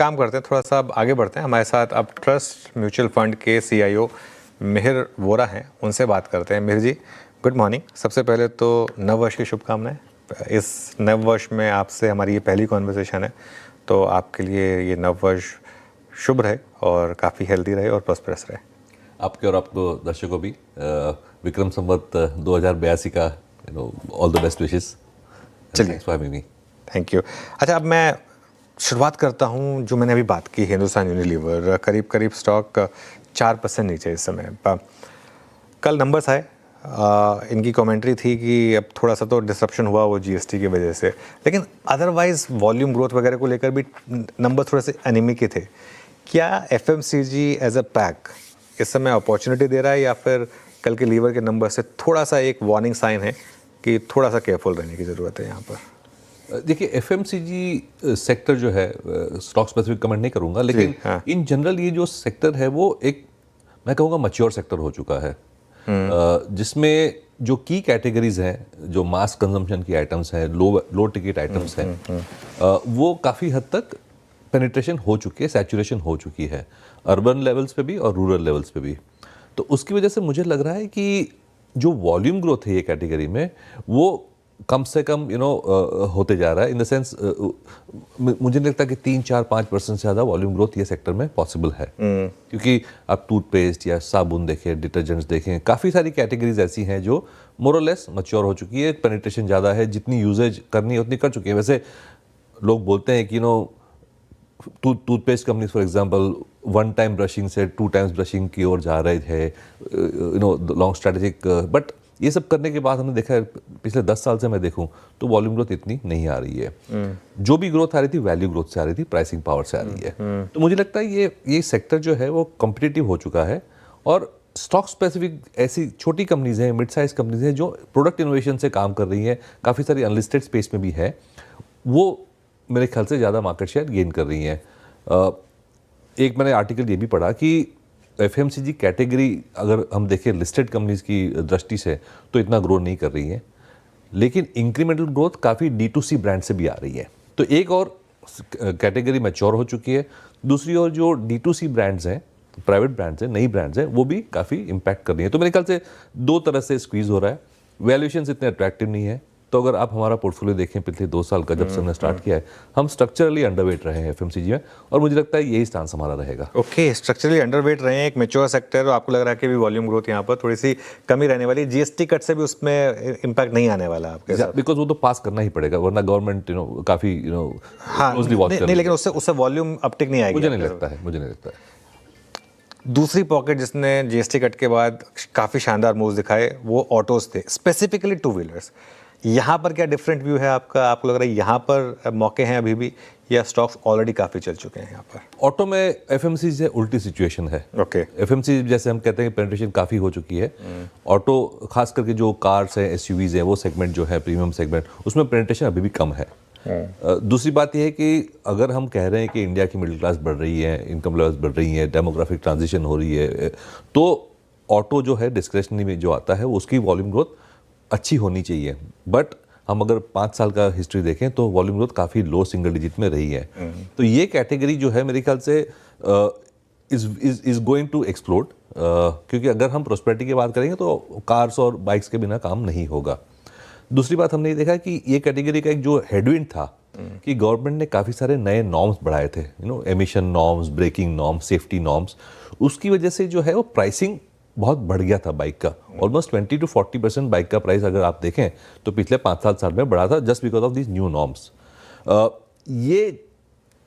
काम करते हैं, थोड़ा सा अब आगे बढ़ते हैं। हमारे साथ अब ट्रस्ट म्यूचुअल फंड के CIO मिहिर वोरा हैं, उनसे बात करते हैं। मिहिर जी, गुड मॉर्निंग। सबसे पहले तो नववर्ष की शुभकामनाएं। इस नववर्ष में आपसे हमारी ये पहली कॉन्वर्सेशन है, तो आपके लिए ये नववर्ष शुभ रहे और काफ़ी हेल्दी रहे और प्रॉस्परस रहे। आपके और आपको दर्शकों भी विक्रम संवत 2082 का ऑल द बेस्ट विशेस। चलिए, थैंक यू। अच्छा, अब मैं शुरुआत करता हूँ। जो मैंने अभी बात की, हिंदुस्तान यूनिलीवर करीब करीब स्टॉक 4% नीचे इस समय। कल नंबर्स आए, इनकी कमेंट्री थी कि अब थोड़ा सा तो डिसरप्शन हुआ वो GST की वजह से, लेकिन अदरवाइज वॉल्यूम ग्रोथ वगैरह को लेकर भी नंबर थोड़े से एनीमिक थे। क्या FMCG एज अ पैक इस समय अपॉर्चुनिटी दे रहा है, या फिर कल के लीवर के नंबर से थोड़ा सा एक वार्निंग साइन है कि थोड़ा सा केयरफुल रहने की ज़रूरत है यहाँ पर? देखिए, FMCG सेक्टर जो है, स्टॉक स्पेसिफिक कमेंट नहीं करूंगा, लेकिन हाँ। इन जनरल ये जो सेक्टर है वो एक, मैं कहूँगा, मैच्योर सेक्टर हो चुका है, जिसमें जो की कैटेगरीज हैं, जो मास कंजम्पशन की आइटम्स हैं, लो टिकट आइटम्स हैं, वो काफ़ी हद तक पेनिट्रेशन हो चुकी है, सैचुरेशन हो चुकी है, अर्बन लेवल्स पे भी और रूरल लेवल्स पे भी। तो उसकी वजह से मुझे लग रहा है कि जो वॉल्यूम ग्रोथ है ये कैटेगरी में, वो कम से कम होते जा रहा है। इन द सेंस मुझे नहीं लगता कि 3-4-5% से ज़्यादा वॉल्यूम ग्रोथ ये सेक्टर में पॉसिबल है, क्योंकि आप टूथपेस्ट या साबुन देखें, डिटर्जेंट्स देखें, काफ़ी सारी कैटेगरीज ऐसी हैं जो मोर और लेस मैच्योर हो चुकी है, पेनिट्रेशन ज़्यादा है, जितनी यूजेज करनी है उतनी कर चुकी है। वैसे लोग बोलते हैं कि toothpaste company for example 1 time brushing से 2 टाइम्स ब्रशिंग की ओर जा रहे थे, लॉन्ग स्ट्रैटेजिक, बट ये सब करने के बाद हमने देखा है पिछले 10 साल से मैं देखूं तो वॉल्यूम ग्रोथ इतनी नहीं आ रही है। जो भी ग्रोथ आ रही थी वैल्यू ग्रोथ से आ रही थी, प्राइसिंग पावर से आ रही है। तो मुझे लगता है ये सेक्टर जो है वो कॉम्पिटिटिव हो चुका है, और स्टॉक स्पेसिफिक ऐसी छोटी कंपनीज हैं, मिड साइज कंपनीज हैं जो प्रोडक्ट इनोवेशन से काम कर रही हैं, काफ़ी सारी अनलिस्टेड स्पेस में भी है, वो मेरे ख्याल से ज़्यादा मार्केट शेयर गेन कर रही हैं। एक मैंने आर्टिकल ये भी पढ़ा कि FMCG कैटेगरी अगर हम देखें लिस्टेड कंपनीज की दृष्टि से तो इतना ग्रो नहीं कर रही है, लेकिन इंक्रीमेंटल ग्रोथ काफ़ी D2C ब्रांड से भी आ रही है। तो एक और कैटेगरी मैच्योर हो चुकी है, दूसरी ओर जो D2C ब्रांड्स हैं, प्राइवेट ब्रांड्स हैं, नई ब्रांड्स हैं, वो भी काफ़ी इम्पैक्ट कर रही हैं। तो मेरे ख्याल से 2 तरह से स्क्वीज हो रहा है। वैल्यूएशंस इतने अट्रैक्टिव नहीं है, तो अगर आप हमारा पोर्टफोलियो देखें पिछले 2 साल का, जब से हमने स्टार्ट किया है, हम स्ट्रक्चरली अंडरवेट रहे हैं FMCG में, और मुझे लगता है यही स्टांस हमारा रहेगा। ओके, स्ट्रक्चरली अंडरवेट रहे हैं, एक मैच्योर सेक्टर, और आपको लग रहा है कि भी वॉल्यूम ग्रोथ यहाँ पर थोड़ी सी कमी रहने वाली, GST कट से भी उसमें इम्पैक्ट नहीं आने वाला आपके साथ? बिकॉज वो तो पास करना ही पड़ेगा, वरना गवर्नमेंट काफ़ी हाँ, नहीं, लेकिन उससे वॉल्यूम अपटिक नहीं आएगी। मुझे नहीं लगता है। दूसरी पॉकेट जिसने GST कट के बाद काफ़ी शानदार मूव्स दिखाए वो ऑटोज थे, स्पेसिफिकली 2 व्हीलर्स। यहाँ पर क्या डिफरेंट व्यू है आपका? आपको लग रहा है यहाँ पर मौके हैं अभी भी, या स्टॉक्स ऑलरेडी काफ़ी चल चुके हैं यहाँ पर? ऑटो में FMCG से उल्टी सिचुएशन है। ओके, FMCG जैसे हम कहते हैं पेनिट्रेशन काफ़ी हो चुकी है, ऑटो खास करके जो कार्स हैं, SUVs हैं, वो सेगमेंट जो है प्रीमियम सेगमेंट, उसमें पेनिट्रेशन अभी भी कम है। दूसरी बात यह है कि अगर हम कह रहे हैं कि इंडिया की मिडिल क्लास बढ़ रही है, इनकम लेवल्स बढ़ रही है, डेमोग्राफिक ट्रांजिशन हो रही है, तो ऑटो जो है डिस्क्रिशनरी में जो आता है वो उसकी वॉल्यूम ग्रोथ अच्छी होनी चाहिए। बट हम अगर 5 साल का हिस्ट्री देखें तो वॉल्यूम ग्रोथ काफ़ी लो सिंगल डिजिट में रही है। तो ये कैटेगरी जो है मेरे ख्याल से इज गोइंग टू एक्सप्लोड, क्योंकि अगर हम प्रोस्पेरिटी की बात करेंगे तो कार्स और बाइक्स के बिना काम नहीं होगा। दूसरी बात हमने ये देखा कि ये कैटेगरी का एक जो हेडविंड था कि गवर्नमेंट ने काफ़ी सारे नए नॉर्म्स बढ़ाए थे, emission norms, braking norms, safety norms, उसकी वजह से जो है वो प्राइसिंग बहुत बढ़ गया था बाइक का। ऑलमोस्ट 20 to 40% बाइक का प्राइस अगर आप देखें तो पिछले 5-7 साल में बढ़ा था, just because of this new norms. ये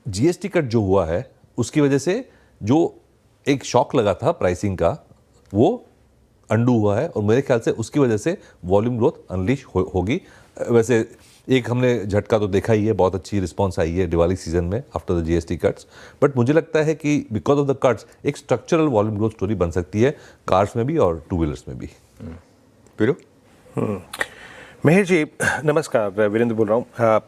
GST कट जो हुआ है उसकी वजह से जो एक शॉक लगा था प्राइसिंग का, वो अंडू हुआ है, और मेरे ख्याल से उसकी वजह से वॉल्यूम ग्रोथ अनलीश होगी। वैसे एक हमने झटका तो देखा ही है, बहुत अच्छी रिस्पांस आई है दिवाली सीजन में after the GST cuts, but मुझे लगता है कि बिकॉज ऑफ द कट्स एक स्ट्रक्चरल वॉल्यूम ग्रोथ स्टोरी बन सकती है कार्स में भी और 2 व्हीलर्स में भी। पीरू? मिहिर जी नमस्कार, वीरेंद्र बोल रहा हूँ।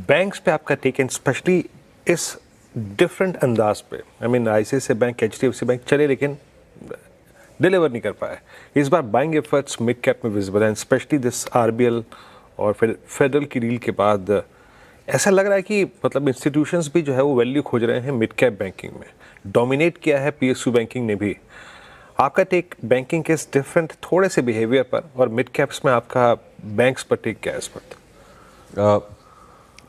बैंक्स पे आपका टेक एंड स्पेशली इस डिफरेंट अंदाज पे, I mean ICICI bank, HDFC bank चले लेकिन डिलीवर नहीं कर पाए। इस बार बाइंग एफर्ट्स मिड कैप में विजिबल हैं, स्पेशली दिस RBL और फिर फेडरल की डील के बाद ऐसा लग रहा है कि मतलब इंस्टीट्यूशंस भी जो है वो वैल्यू खोज रहे हैं मिड कैप बैंकिंग में, डोमिनेट किया है पीएसयू बैंकिंग ने भी। आपका टेक बैंकिंग के इस डिफरेंट थोड़े से बिहेवियर पर और मिड कैप्स में आपका बैंक्स पर टेक क्या है इस पर?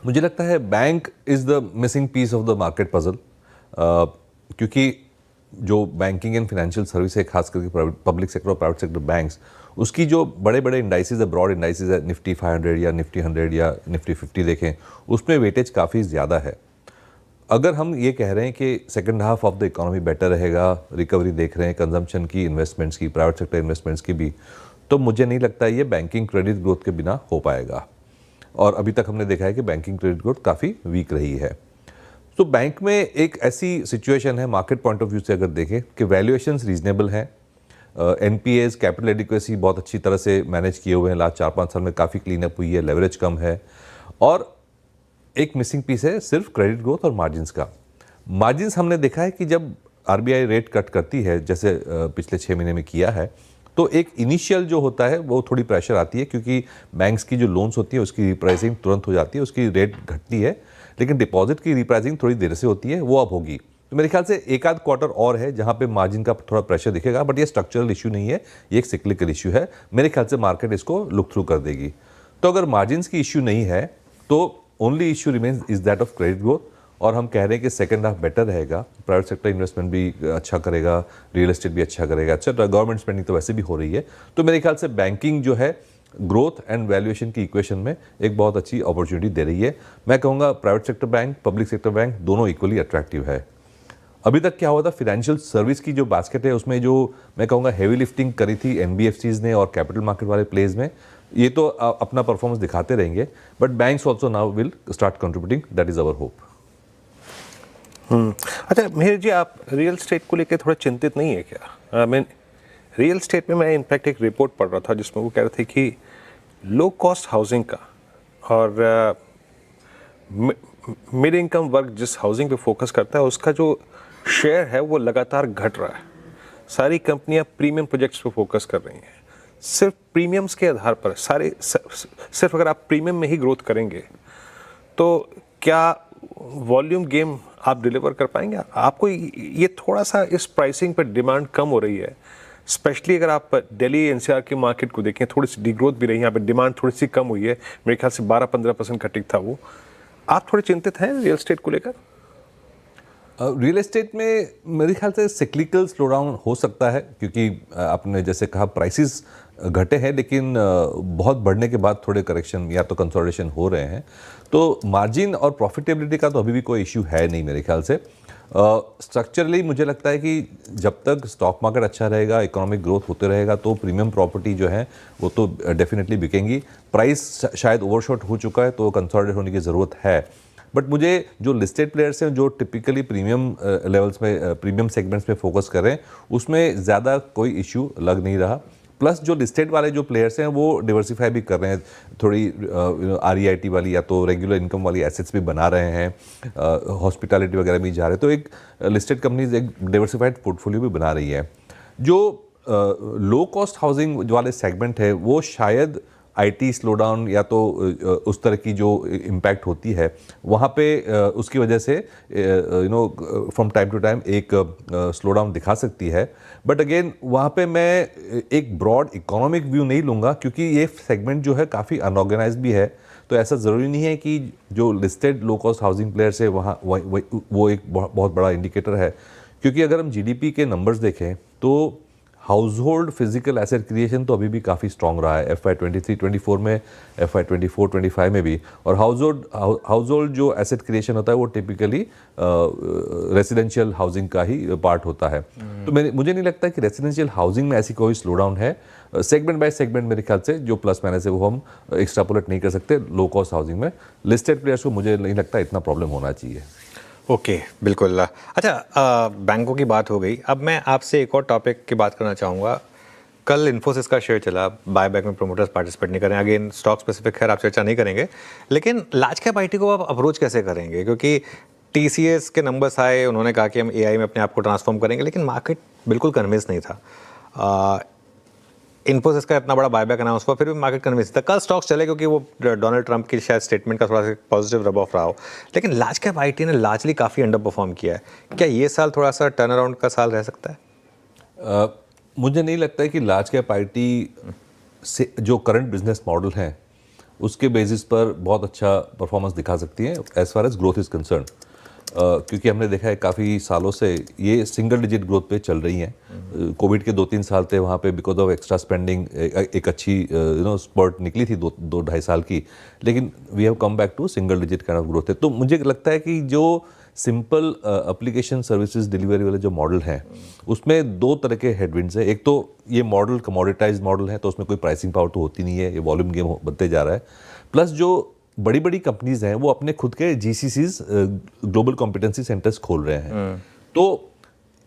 मुझे लगता है bank is the missing piece of the market puzzle, क्योंकि जो बैंकिंग एंड फाइनेंशियल सर्विस है, खास करके पब्लिक सेक्टर और प्राइवेट सेक्टर बैंक्स, उसकी जो बड़े बड़े इंडाइसेस है, ब्रॉड इंडाइसेस है, निफ्टी 500 या निफ्टी 100 या निफ्टी 50 देखें, उसमें वेटेज काफ़ी ज़्यादा है। अगर हम ये कह रहे हैं कि second half of the economy better रहेगा, रिकवरी देख रहे हैं कंजम्पशन की, इन्वेस्टमेंट्स की, प्राइवेट सेक्टर इन्वेस्टमेंट्स की भी, तो मुझे नहीं लगता ये बैंकिंग क्रेडिट ग्रोथ के बिना हो पाएगा। और अभी तक हमने देखा है कि बैंकिंग क्रेडिट ग्रोथ काफ़ी वीक रही है। तो बैंक में एक ऐसी सिचुएशन है, मार्केट पॉइंट ऑफ व्यू से अगर देखें, कि वैल्यूएशंस रीजनेबल हैं, एनपीएज कैपिटल एडिक्वेसी बहुत अच्छी तरह से मैनेज किए हुए हैं, लास्ट 4-5 साल में काफ़ी क्लीन अप हुई है, लेवरेज कम है, और एक मिसिंग पीस है सिर्फ क्रेडिट ग्रोथ और मार्जिन्स का। मार्जिन्स हमने देखा है कि जब आरबीआई रेट कट करती है, जैसे पिछले 6 महीने में किया है, तो एक इनिशियल जो होता है वो थोड़ी प्रेशर आती है, क्योंकि बैंक्स की जो लोन्स होती है उसकी रिप्राइसिंग तुरंत हो जाती है, उसकी रेट घटती है, लेकिन डिपॉजिट की रिप्राइसिंग थोड़ी देर से होती है, वो अब होगी। तो मेरे ख्याल से एक आध क्वार्टर और है जहाँ पे मार्जिन का थोड़ा प्रेशर दिखेगा, बट ये स्ट्रक्चरल इशू नहीं है, ये एक सिक्लिकल इशू है। मेरे ख्याल से मार्केट इसको लुक थ्रू कर देगी। तो अगर मार्जिन्स की इशू नहीं है तो only issue remains is that of credit growth, और हम कह रहे हैं कि सेकंड हाफ बेटर रहेगा, प्राइवेट सेक्टर इन्वेस्टमेंट भी अच्छा करेगा, रियल एस्टेट भी अच्छा करेगा, अच्छा गवर्नमेंट स्पेंडिंग तो वैसे भी हो रही है। तो मेरे ख्याल से बैंकिंग जो है ग्रोथ एंड वैल्यूएशन की इक्वेशन में एक बहुत अच्छी अपॉर्चुनिटी दे रही है। मैं कहूँगा private sector bank, public sector bank दोनों इक्वली अट्रैक्टिव है। अभी तक क्या हुआ था, फाइनेंशियल सर्विस की जो बास्केट है उसमें जो मैं कहूँगा हैवी लिफ्टिंग करी थी एनबीएफसीज ने और कैपिटल मार्केट वाले प्लेज में, ये तो अपना परफॉर्मेंस दिखाते रहेंगे, but banks also now will start contributing, that is our hope. अच्छा मेहर जी, आप रियल स्टेट को लेकर थोड़ा चिंतित नहीं है क्या? मैं रियल स्टेट में इनफैक्ट एक रिपोर्ट पढ़ रहा था जिसमें वो कह रहे थे कि लो कॉस्ट हाउसिंग का और मिड इनकम वर्ग जिस हाउसिंग पे फोकस करता है उसका जो शेयर है वो लगातार घट रहा है। सारी कंपनियां प्रीमियम प्रोजेक्ट्स पे फोकस कर रही हैं, सिर्फ प्रीमियम्स के आधार पर। सिर्फ अगर आप प्रीमियम में ही ग्रोथ करेंगे तो क्या वॉल्यूम गेम आप डिलीवर कर पाएंगे? आपको ये थोड़ा सा इस प्राइसिंग पर डिमांड कम हो रही है, स्पेशली अगर आप दिल्ली एनसीआर की मार्केट को देखें, थोड़ी सी डिग्रोथ भी रही है, यहाँ पे डिमांड थोड़ी सी कम हुई है, मेरे ख्याल से 12-15% का टिक था वो। आप थोड़े चिंतित हैं रियल एस्टेट को लेकर? रियल एस्टेट में मेरे ख्याल से सिक्लिकल स्लोडाउन हो सकता है, क्योंकि आपने जैसे कहा प्राइसेस घटे हैं, लेकिन बहुत बढ़ने के बाद थोड़े करेक्शन या तो कंसोलिडेशन हो रहे हैं। तो मार्जिन और प्रॉफिटेबिलिटी का तो अभी भी कोई इशू है नहीं मेरे ख्याल से। स्ट्रक्चरली मुझे लगता है कि जब तक स्टॉक मार्केट अच्छा रहेगा, इकोनॉमिक ग्रोथ होते रहेगा, तो प्रीमियम प्रॉपर्टी जो है वो तो डेफिनेटली बिकेंगी। प्राइस शायद ओवरशॉट हो चुका है तो कंसोलिडेट होने की ज़रूरत है, बट मुझे जो लिस्टेड प्लेयर्स हैं जो टिपिकली प्रीमियम लेवल्स में, प्रीमियम सेगमेंट्स में फोकस कर रहे हैं, उसमें ज़्यादा कोई इशू लग नहीं रहा। प्लस जो लिस्टेड वाले जो प्लेयर्स हैं वो डिवर्सिफाई भी कर रहे हैं, थोड़ी आरईआईटी वाली या तो रेगुलर इनकम वाली एसेट्स भी बना रहे हैं, हॉस्पिटैलिटी वगैरह भी जा रहे हैं। तो एक लिस्टेड कंपनीज एक डिवर्सिफाइड पोर्टफोलियो भी बना रही है। जो लो कॉस्ट हाउसिंग वाले सेगमेंट है वो शायद आईटी स्लोडाउन या तो उस तरह की जो इम्पैक्ट होती है वहाँ पे उसकी वजह से फ्रॉम टाइम टू टाइम एक स्लोडाउन दिखा सकती है। बट अगेन वहाँ पे मैं एक ब्रॉड इकोनॉमिक व्यू नहीं लूँगा, क्योंकि ये सेगमेंट जो है काफ़ी अनऑर्गेनाइज भी है। तो ऐसा ज़रूरी नहीं है कि जो listed low cost housing players है वहाँ वो एक बहुत बड़ा इंडिकेटर है, क्योंकि अगर हम जीडीपी के नंबर्स देखें तो house hold physical asset creation तो अभी भी काफ़ी स्ट्रॉन्ग रहा है FY 23-24 में, FY 24-25 में भी। और हाउस होल्ड जो एसेट क्रिएशन होता है वो टिपिकली रेसिडेंशियल हाउसिंग का ही पार्ट होता है। तो मुझे नहीं लगता कि रेसिडेंशियल हाउसिंग में ऐसी कोई स्लोडाउन है। सेगमेंट बाय सेगमेंट मेरे ख्याल से जो प्लस माइनस है वो हम एक्सट्रापोलेट नहीं कर सकते। लो कॉस्ट हाउसिंग में लिस्टेड प्लेयर्स को मुझे नहीं लगता इतना प्रॉब्लम होना चाहिए। ओके, बिल्कुल। अच्छा, बैंकों की बात हो गई, अब मैं आपसे एक और टॉपिक की बात करना चाहूँगा। कल इन्फोसिस का शेयर चला, बायबैक में प्रोमोटर्स पार्टिसिपेट नहीं करें। अगेन स्टॉक स्पेसिफिक खैर आप चर्चा नहीं करेंगे, लेकिन लार्ज कैप आईटी को आप अप्रोच कैसे करेंगे? क्योंकि टीसीएस के नंबर्स आए, उन्होंने कहा कि हम एआई में अपने आप को ट्रांसफॉर्म करेंगे, लेकिन मार्केट बिल्कुल कन्विंस नहीं था। इन्फोसिस का इतना बड़ा बायबैक अनाउंस हुआ, फिर भी मार्केट कन्विंस था। कल स्टॉक्स चले क्योंकि वो डोनाल्ड ट्रंप की शायद स्टेटमेंट का थोड़ा सा पॉजिटिव रब ऑफ रहा हो, लेकिन लार्ज कैप आईटी ने लार्जली काफ़ी अंडर परफॉर्म किया है। क्या ये साल थोड़ा सा टर्न अराउंड का साल रह सकता है? मुझे नहीं लगता है कि लार्ज कैप आईटी से जो करंट बिजनेस मॉडल है उसके बेसिस पर बहुत अच्छा परफॉर्मेंस दिखा सकती है as far as growth is concern, क्योंकि हमने देखा है काफ़ी सालों से ये सिंगल डिजिट ग्रोथ पे चल रही हैं। कोविड के 2-3 साल थे वहाँ पे बिकॉज ऑफ एक्स्ट्रा स्पेंडिंग एक अच्छी स्पर्ट निकली थी 2-2.5 साल की, लेकिन we have come back to single digit kind of growth है। तो मुझे लगता है कि जो सिंपल एप्लीकेशन सर्विसेज डिलीवरी वाले जो मॉडल हैं उसमें दो तरह के हेडविंड्स है। एक तो ये मॉडल कमोडिटाइज मॉडल है, तो उसमें कोई प्राइसिंग पावर तो होती नहीं है, ये वॉल्यूम गेम बनते जा रहा है। प्लस जो बड़ी बड़ी कंपनीज हैं वो अपने खुद के जीसीसीज ग्लोबल कॉम्पिटेंसी सेंटर्स खोल रहे हैं। तो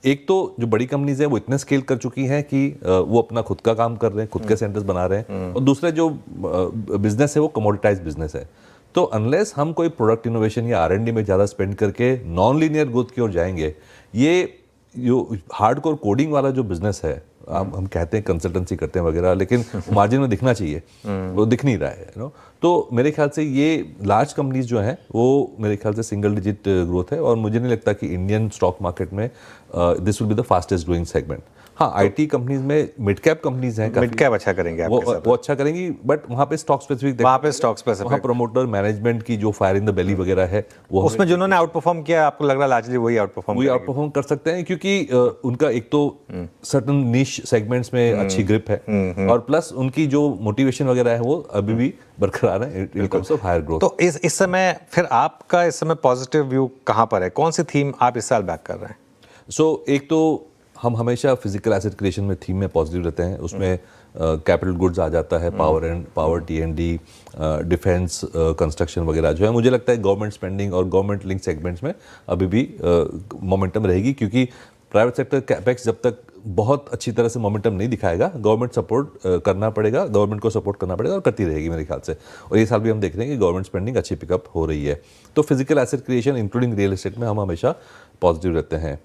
एक तो जो बड़ी कंपनीज हैं वो इतने स्केल कर चुकी हैं कि वो अपना खुद का काम कर रहे हैं, खुद के सेंटर्स बना रहे हैं, और दूसरा जो बिजनेस है वो कमोडिटाइज बिजनेस है। तो अनलेस हम कोई प्रोडक्ट इनोवेशन या R&D में ज़्यादा स्पेंड करके नॉन लीनियर ग्रोथ की ओर जाएंगे, ये जो हार्डकोर कोडिंग वाला जो बिजनेस है, हम कहते हैं कंसल्टेंसी करते हैं वगैरह, लेकिन मार्जिन में दिखना चाहिए, वो दिख नहीं रहा है नो। तो मेरे ख्याल से ये लार्ज कंपनीज जो हैं वो मेरे ख्याल से सिंगल डिजिट ग्रोथ है, और मुझे नहीं लगता कि इंडियन स्टॉक मार्केट में this will be the fastest growing segment. हाँ, आईटी कंपनीज में मिड कैप कंपनीज हैं, मिड कैप अच्छा करेंगे वो अच्छा करेंगी, बट वहाँ पे स्टॉक स्पेसिफिक, वहाँ प्रमोटर मैनेजमेंट की जो फायर इन द बेली वगैरह है वो उसमें जिन्होंने आउट परफॉर्म किया, आपको लग रहा है लार्जली वही आउट परफॉर्म कर सकते हैं, क्योंकि उनका एक तो सर्टन निश सेगमेंट्स में अच्छी ग्रिप है, और प्लस उनकी जो मोटिवेशन वगैरह है वो अभी भी बरकरार है in terms of higher growth. तो इस समय फिर आपका इस समय पॉजिटिव व्यू कहाँ पर है? कौन सी थीम आप इस साल बैक कर रहे हैं? एक तो हम हमेशा फिजिकल एसेट क्रिएशन में थीम में पॉजिटिव रहते हैं, उसमें कैपिटल गुड्स आ जाता है, पावर T&D, डिफेंस, कंस्ट्रक्शन वगैरह जो है। मुझे लगता है गवर्नमेंट स्पेंडिंग और गवर्नमेंट लिंक सेगमेंट्स में अभी भी मोमेंटम रहेगी, क्योंकि प्राइवेट सेक्टर कैपेक्स जब तक बहुत अच्छी तरह से मोमेंटम नहीं दिखाएगा, गवर्नमेंट सपोर्ट करना पड़ेगा, गवर्नमेंट को सपोर्ट करना पड़ेगा, और करती रहेगी मेरे ख्याल से। और ये साल भी हम देख रहे हैं कि गवर्नमेंट स्पेंडिंग अच्छी पिकअप हो रही है। तो physical asset creation including real estate में हम हमेशा पॉजिटिव रहते हैं।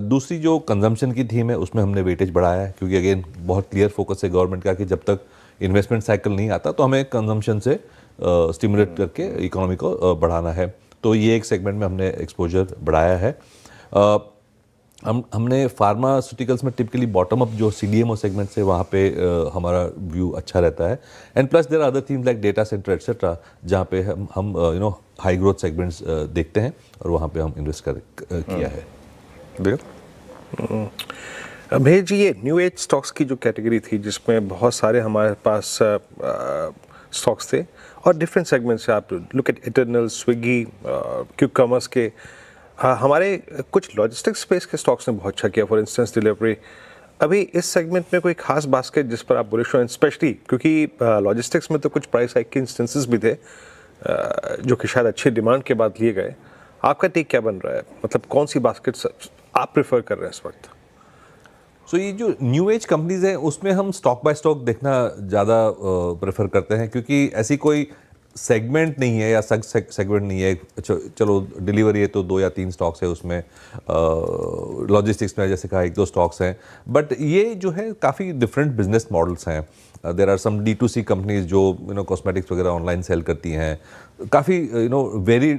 दूसरी जो कंजम्पशन की थीम है उसमें हमने वेटेज बढ़ाया है, क्योंकि अगेन बहुत क्लियर फोकस है गवर्नमेंट का कि जब तक इन्वेस्टमेंट साइकिल नहीं आता तो हमें कंजम्पशन से स्टिमुलेट करके इकोनॉमी को बढ़ाना है। तो ये एक सेगमेंट में हमने एक्सपोजर बढ़ाया है। हमने फार्मास्यूटिकल्स में टिपिकली बॉटम अप जो CDMO सेगमेंट से वहाँ पे हमारा व्यू अच्छा रहता है, and plus there are other themes like data centre etcetera, जहाँ पे हम हाई ग्रोथ सेगमेंट्स देखते हैं, और वहाँ पे हम इन्वेस्ट किया है। भैया जी, ये न्यू एज स्टॉक्स की जो कैटेगरी थी जिसमें बहुत सारे हमारे पास स्टॉक्स थे और डिफरेंट सेगमेंट से, आप look at eternal, Swiggy, quick commerce के, हमारे कुछ लॉजिस्टिक्स स्पेस के स्टॉक्स ने बहुत अच्छा किया, फॉर इंस्टेंस डिलीवरी। अभी इस सेगमेंट में कोई खास बास्केट जिस पर आप बुलिश हो, स्पेशली क्योंकि लॉजिस्टिक्स में तो कुछ प्राइस हाइक के इंस्टेंसेस भी थे जो कि शायद अच्छे डिमांड के बाद लिए गए। आपका टेक क्या बन रहा है? मतलब कौन सी बास्केट आप प्रेफर कर रहे हैं इस वक्त? सो ये जो न्यू एज कंपनीज हैं उसमें हम स्टॉक बाय स्टॉक देखना ज़्यादा प्रेफर करते हैं, क्योंकि ऐसी कोई सेगमेंट नहीं है या सेगमेंट नहीं है। चलो डिलीवरी है तो 2 या 3 स्टॉक्स है उसमें, लॉजिस्टिक्स में जैसे कहा 1-2 स्टॉक्स हैं, बट ये जो है काफ़ी डिफरेंट बिजनेस मॉडल्स हैं। There are some D2C companies जो कॉस्मेटिक्स वगैरह ऑनलाइन सेल करती हैं, काफ़ी वेरी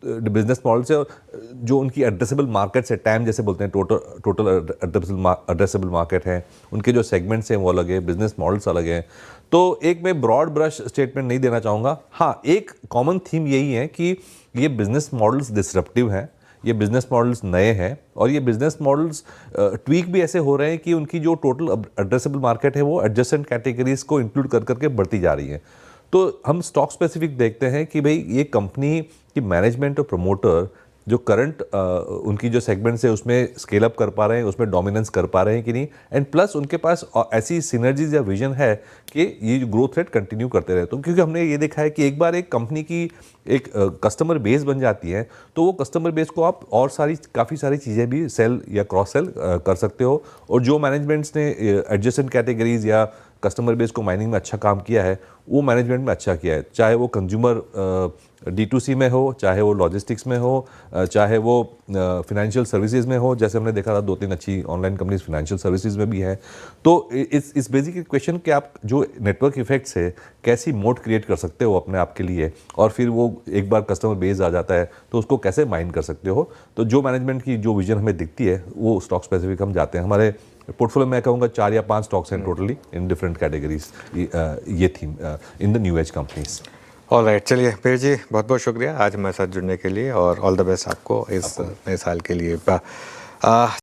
बिजनेस मॉडल्स है, और जो उनकी एड्रेसेबल मार्केट्स है, टैम जैसे बोलते हैं, टोटल एड्रेसेबल मार्केट है, उनके जो सेगमेंट्स हैं वो अलग है, बिजनेस मॉडल्स अलग हैं। तो एक मैं ब्रॉड ब्रश स्टेटमेंट नहीं देना चाहूँगा। हाँ, एक कॉमन थीम यही है कि ये बिजनेस मॉडल्स डिसरप्टिव हैं, ये बिजनेस मॉडल्स नए हैं, और ये बिजनेस मॉडल्स ट्वीक भी ऐसे हो रहे हैं कि उनकी जो टोटल एड्रेसेबल मार्केट है वो एडजेसेंट कैटेगरीज को इंक्लूड कर करके बढ़ती जा रही है। तो हम स्टॉक स्पेसिफिक देखते हैं कि भाई ये कंपनी की मैनेजमेंट और प्रमोटर जो करंट उनकी जो सेगमेंट्स है उसमें स्केल अप कर पा रहे हैं, उसमें डोमिनेंस कर पा रहे हैं कि नहीं, एंड प्लस उनके पास ऐसी सिनर्जीज या विजन है कि ये जो ग्रोथ रेट कंटिन्यू करते रहे। तो क्योंकि हमने ये देखा है कि एक बार एक कंपनी की एक कस्टमर बेस बन जाती है तो वो कस्टमर बेस को आप और काफ़ी सारी चीज़ें भी सेल या क्रॉस सेल कर सकते हो, और जो मैनेजमेंट्स ने एडजेसेंट कैटेगरीज या कस्टमर बेस को माइनिंग में अच्छा काम किया है वो मैनेजमेंट में अच्छा किया है, चाहे वो कंज्यूमर D2C में हो, चाहे वो लॉजिस्टिक्स में हो, चाहे वो फिनेंशियल सर्विसेज में हो, जैसे हमने देखा था 2-3 अच्छी ऑनलाइन कंपनीज फिनेंशियल सर्विसेज में भी है। तो इस बेसिक क्वेश्चन कि आप जो नेटवर्क इफेक्ट्स है कैसी मोड क्रिएट कर सकते हो अपने आप के लिए, और फिर वो एक बार कस्टमर बेस आ जाता है तो उसको कैसे माइन कर सकते हो। तो जो मैनेजमेंट की जो विजन हमें दिखती है वो स्टॉक स्पेसिफिक हम जाते हैं। हमारे पोर्टफोलियो में मैं कहूँगा 4 या 5 स्टॉक्स हैं टोटली इन डिफरेंट कैटेगरीज, ये theme in the new age companies. All right, चलिए पीर जी बहुत बहुत शुक्रिया आज हमारे साथ जुड़ने के लिए और ऑल द बेस्ट आपको इस नए साल के लिए।